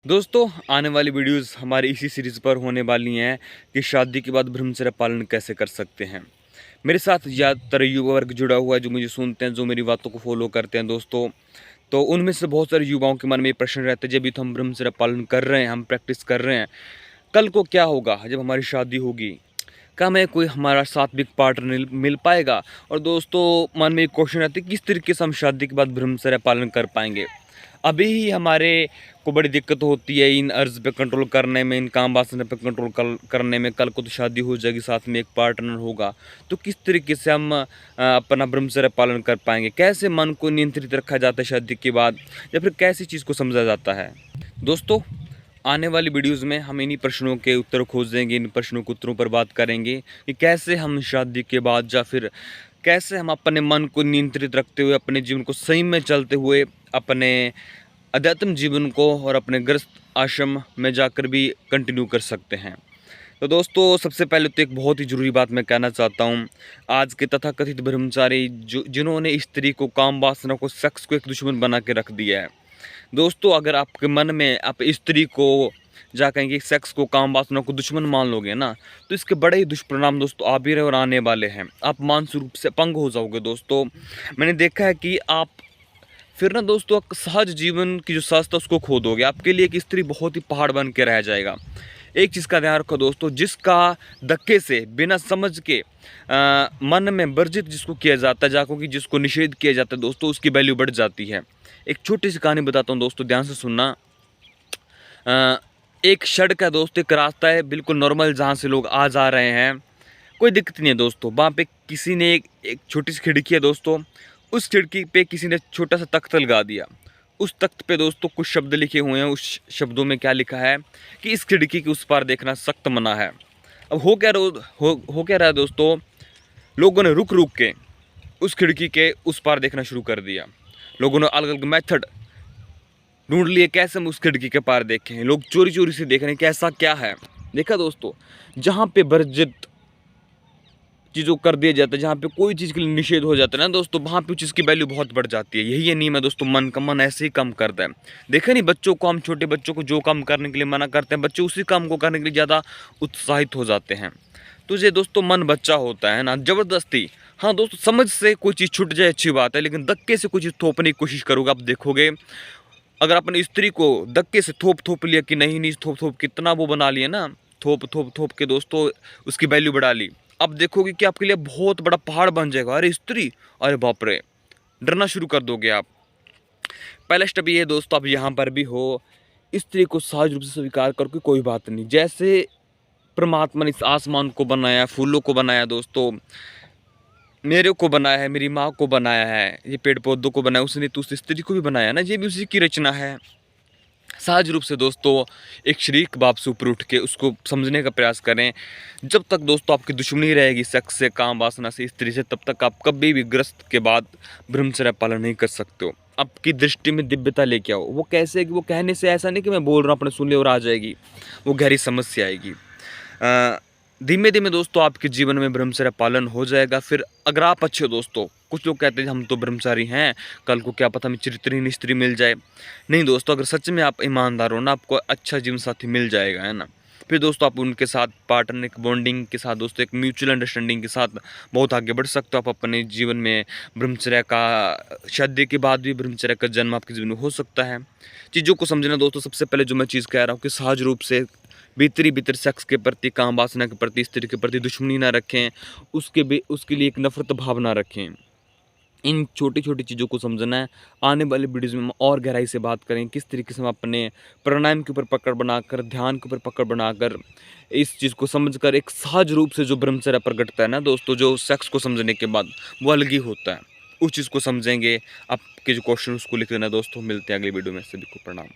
दोस्तों, आने वाली वीडियोस हमारी इसी सीरीज़ पर होने वाली हैं कि शादी के बाद ब्रह्मचर्य पालन कैसे कर सकते हैं। मेरे साथ ज़्यादातर युवा वर्ग जुड़ा हुआ है, जो मुझे सुनते हैं, जो मेरी बातों को फॉलो करते हैं दोस्तों। तो उनमें से बहुत सारे युवाओं के मन में ये प्रश्न रहता है, जब भी तो हम ब्रह्मचर्य पालन कर रहे हैं, हम प्रैक्टिस कर रहे हैं, कल को क्या होगा जब हमारी शादी होगी? क्या हमें कोई हमारा सात्विक पार्टनर मिल पाएगा? और दोस्तों, मन में एक क्वेश्चन रहता है, किस तरीके से हम शादी के बाद ब्रह्मचर्य पालन कर पाएंगे? अभी ही हमारे को बड़ी दिक्कत होती है इन अर्ज़ पे कंट्रोल करने में, इन काम वासना पे कंट्रोल करने में। कल को तो शादी हो जाएगी, साथ में एक पार्टनर होगा, तो किस तरीके से हम अपना ब्रह्मचर्य पालन कर पाएंगे? कैसे मन को नियंत्रित रखा जाता है शादी के बाद, या फिर कैसी चीज़ को समझा जाता है? दोस्तों, आने वाली वीडियोज़ में हम इन्हीं प्रश्नों के उत्तर खोजेंगे, इन प्रश्नों के उत्तरों पर बात करेंगे कि कैसे हम शादी के बाद, या फिर कैसे हम अपने मन को नियंत्रित रखते हुए, अपने जीवन को सही में चलते हुए, अपने अध्यात्म जीवन को और अपने गृहस्थ आश्रम में जाकर भी कंटिन्यू कर सकते हैं। तो दोस्तों, सबसे पहले तो एक बहुत ही ज़रूरी बात मैं कहना चाहता हूँ। आज के तथाकथित ब्रह्मचारी जिन्होंने स्त्री को, काम वासना को, सेक्स को एक दुश्मन बना के रख दिया है। दोस्तों, अगर आपके मन में आप स्त्री को जा कहेंगे, सेक्स को, काम वासना को दुश्मन मान लोगे ना, तो इसके बड़े ही दुष्परिणाम दोस्तों आ भी रहे और आने वाले हैं। आप मानसिक रूप से अपंग हो जाओगे दोस्तों। मैंने देखा है कि आप फिर ना दोस्तों, सहज जीवन की जो सहजता उसको खो दोगे। आपके लिए एक स्त्री बहुत ही पहाड़ बन के रह जाएगा। एक चीज़ का ध्यान रखो दोस्तों, जिसका धक्के से, बिना समझ के मन में वर्जित जिसको किया जाता है, जाको कि जिसको निषेध किया जाता है दोस्तों, उसकी वैल्यू बढ़ जाती है। एक छोटी सी कहानी बताता हूँ दोस्तों, ध्यान से सुनना। अ, एक सड़क है दोस्तों, एक रास्ता है बिल्कुल नॉर्मल, जहाँ से लोग आ जा रहे हैं, कोई दिक्कत नहीं है दोस्तों। वहाँ पे किसी ने एक छोटी सी खिड़की है दोस्तों, उस खिड़की पे किसी ने छोटा सा तख्त लगा दिया। उस तख्त पे दोस्तों कुछ शब्द लिखे हुए हैं। उस शब्दों में क्या लिखा है कि इस खिड़की के उस पार देखना सख्त मना है। अब हो क्या रहा है दोस्तों, लोगों ने रुक रुक के उस खिड़की के उस पार देखना शुरू कर दिया। लोगों ने अलग अलग मेथड ढूंढ लिए, कैसे हम उस खिड़की के पार देखें। लोग चोरी चोरी से देख रहे हैं कि ऐसा क्या है। देखा दोस्तों, जहाँ पे वर्जित चीज़ों कर दिया जाता है, जहाँ पे कोई चीज़ के लिए निषेध हो जाता है ना दोस्तों, वहाँ पे उस चीज़ की वैल्यू बहुत बढ़ जाती है। यही है नियम है दोस्तों, मन का मन ऐसे ही काम करता है। देखा नहीं, बच्चों को, हम छोटे बच्चों को जो काम करने के लिए मना करते हैं, बच्चे उसी काम को करने के लिए ज़्यादा उत्साहित हो जाते हैं। तो ये दोस्तों मन बच्चा होता है ना, ज़बरदस्ती। हाँ दोस्तों, समझ से कोई चीज़ छूट जाए अच्छी बात है, लेकिन धक्के से कोई चीज़ थोपने की कोशिश करोगे, आप देखोगे, अगर अपनी स्त्री को धक्के से थोप लिया कि नहीं नहीं, थोप कितना वो बना लिया ना, थोप के दोस्तों उसकी वैल्यू बढ़ा ली, अब देखोगे कि आपके लिए बहुत बड़ा पहाड़ बन जाएगा। अरे स्त्री, अरे बाप रे, डरना शुरू कर दोगे आप। पहला स्टेप ये है दोस्तों, आप यहाँ पर भी हो, स्त्री को सहज रूप से स्वीकार करके कोई बात नहीं। जैसे परमात्मा ने इस आसमान को बनाया, फूलों को बनाया दोस्तों, मेरे को बनाया है, मेरी माँ को बनाया है, ये पेड़ पौधों को बनाया, उसने तो उस स्त्री को भी बनाया ना, ये भी उसी की रचना है। सहज रूप से दोस्तों एक शरीक बाप से ऊपर उठ के उसको समझने का प्रयास करें। जब तक दोस्तों आपकी दुश्मनी रहेगी सेक्स से, काम वासना से, स्त्री से, तब तक आप कभी भी ग्रस्त के बाद ब्रह्मचर्य पालन नहीं कर सकते हो। आपकी दृष्टि में दिव्यता लेके आओ। वो कैसे है कि वो कहने से ऐसा नहीं कि मैं बोल रहा हूँ अपने सुन ले और आ जाएगी, वो गहरी समस्या आएगी। धीमे धीमे दोस्तों आपके जीवन में ब्रह्मचर्य पालन हो जाएगा। फिर अगर आप अच्छे हो दोस्तों, कुछ लोग कहते हैं हम तो ब्रह्मचारी हैं, कल को क्या पता हमें चरित्रहीन स्त्री मिल जाए। नहीं दोस्तों, अगर सच में आप ईमानदार हो ना, आपको अच्छा जीवन साथी मिल जाएगा, है ना। फिर दोस्तों आप उनके साथ पार्टनर बॉन्डिंग के साथ दोस्तों, एक म्यूचुअल अंडरस्टैंडिंग के साथ बहुत आगे बढ़ सकते हो आप अपने जीवन में। ब्रह्मचर्य का, शादी के बाद भी ब्रह्मचर्य का जन्म आपके जीवन में हो सकता है। चीज़ों को समझना दोस्तों, सबसे पहले जो मैं चीज़ कह रहा हूँ कि सहज रूप से भीतर सेक्स के प्रति, काम वासना के प्रति, स्त्री के प्रति दुश्मनी ना रखें, उसके लिए एक नफरत भाव ना रखें। इन छोटी छोटी चीज़ों को समझना है। आने वाले वीडियोज़ में हम और गहराई से बात करें, किस तरीके से हम अपने प्राणायाम के ऊपर पकड़ बनाकर, ध्यान के ऊपर पकड़ बनाकर, इस चीज़ को समझकर एक सहज रूप से जो ब्रह्मचर्य प्रकटता है ना दोस्तों, जो सेक्स को समझने के बाद वो अलग ही होता है। उस चीज़ को समझेंगे। आपके जो क्वेश्चन उसको लिख देना दोस्तों। मिलते हैं अगली वीडियो में। सभी को प्रणाम।